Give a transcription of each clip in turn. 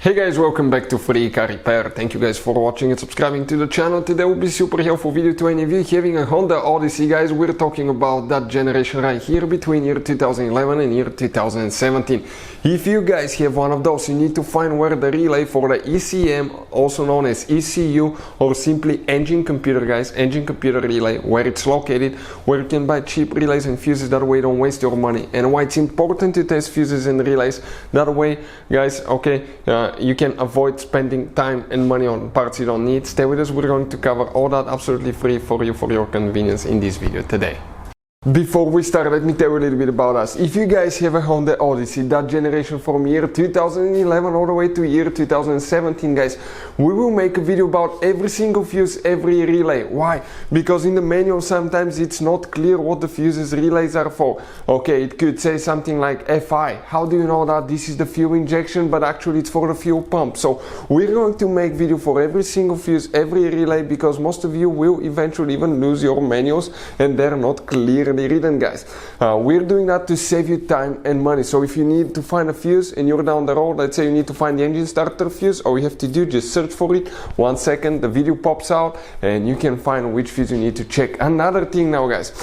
Hey guys, welcome back to Free Car Repair. Thank you guys for watching and subscribing to the channel. Today will be a super helpful video to any of you having a Honda Odyssey. Guys, we're talking about that generation right here between year 2011 and year 2017. If you guys have one of those, you need to find where the relay for the ECM, also known as ECU or simply engine computer, guys, engine computer relay, where it's located, where you can buy cheap relays and fuses. That way you don't waste your money, and why it's important to test fuses and relays. That way, guys, you can avoid spending time and money on parts you don't need. Stay with us, we're going to cover all that absolutely free for you, for your convenience in this video today. Before we start, let me tell you a little bit about us. If you guys have a Honda Odyssey, that generation from year 2011 all the way to year 2017, guys, we will make a video about every single fuse, every relay. Why? Because in the manual sometimes it's not clear what the fuses relays are for. Okay, it could say something like FI. How do you know that this is the fuel injection, but actually it's for the fuel pump? So we're going to make video for every single fuse, every relay, because most of you will eventually even lose your manuals and they're not clear written, guys. We're doing that to save you time and money. So if you need to find a fuse and you're down the road, let's say you need to find the engine starter fuse, all you have to do, just search for it. 1 second, the video pops out and you can find which fuse you need to check. Another thing now, guys,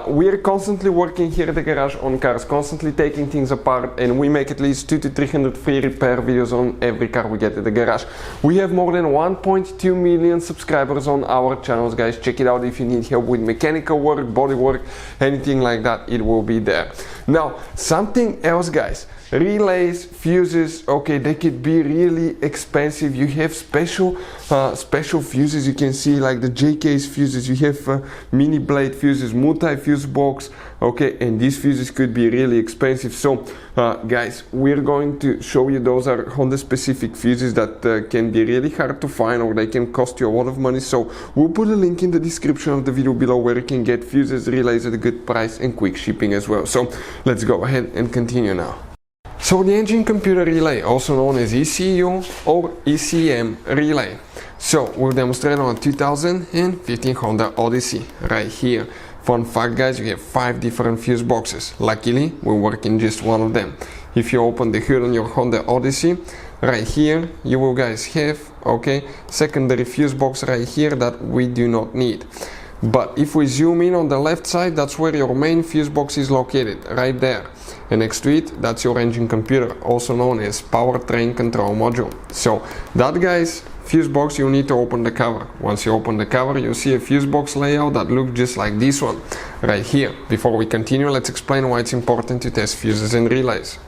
we're constantly working here at the garage on cars, constantly taking things apart, and we make at least 200 to 300 free repair videos on every car we get at the garage. We have more than 1.2 million subscribers on our channels, guys. Check it out if you need help with mechanical work, body work, anything like that, it will be there. Now, something else, guys, relays, fuses, okay, they could be really expensive. You have special fuses, you can see like the J-case fuses, you have mini blade fuses, multi-fuse box, okay, and these fuses could be really expensive. So guys, we're going to show you those are Honda specific fuses that can be really hard to find, or they can cost you a lot of money. So we'll put a link in the description of the video below where you can get fuses, relays at a good price and quick shipping as well. So let's go ahead and continue now. So the engine computer relay, also known as ECU or ECM relay. So we'll demonstrate on a 2015 Honda Odyssey right here. Fun fact, guys, you have 5 different fuse boxes. Luckily, we work in just one of them. If you open the hood on your Honda Odyssey, right here, you will guys have, okay, secondary fuse box right here that we do not need. But if we zoom in on the left side, that's where your main fuse box is located, right there. And next to it, that's your engine computer, also known as powertrain control module. So that, guys, fuse box, you need to open the cover. Once you open the cover, you'll see a fuse box layout that looks just like this one, right here. Before we continue, let's explain why it's important to test fuses and relays.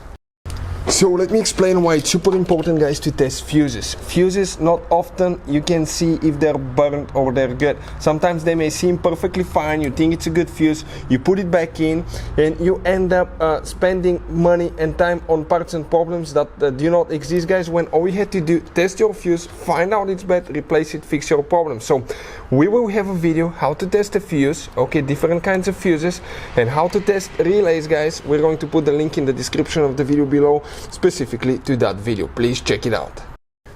So let me explain why it's super important, guys, to test fuses. Fuses, not often you can see if they're burnt or they're good. Sometimes they may seem perfectly fine, you think it's a good fuse, you put it back in and you end up spending money and time on parts and problems that do not exist, guys, when all you had to do, test your fuse, find out it's bad, replace it, fix your problem. So we will have a video how to test a fuse, okay, different kinds of fuses, and how to test relays, guys. We're going to put the link in the description of the video below specifically to that video. Please check it out.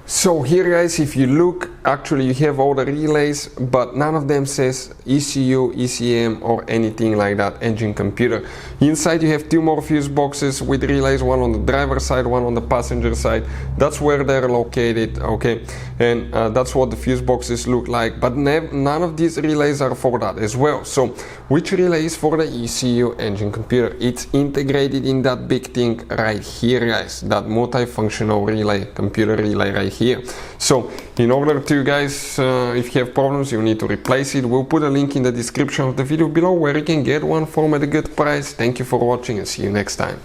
So here, guys, if you look, actually you have all the relays, but none of them says ECU, ECM or anything like that, engine computer. Inside you have 2 more fuse boxes with relays, one on the driver's side, one on the passenger side. That's where they're located, okay, and that's what the fuse boxes look like, but none of these relays are for that as well. So which relay is for the ECU engine computer? It's integrated in that big thing right here, guys, that multifunctional relay, computer relay right here. So in order to, guys, if you have problems, you need to replace it. We'll put a link in the description of the video below where you can get one from at a good price. Thank you for watching and see you next time.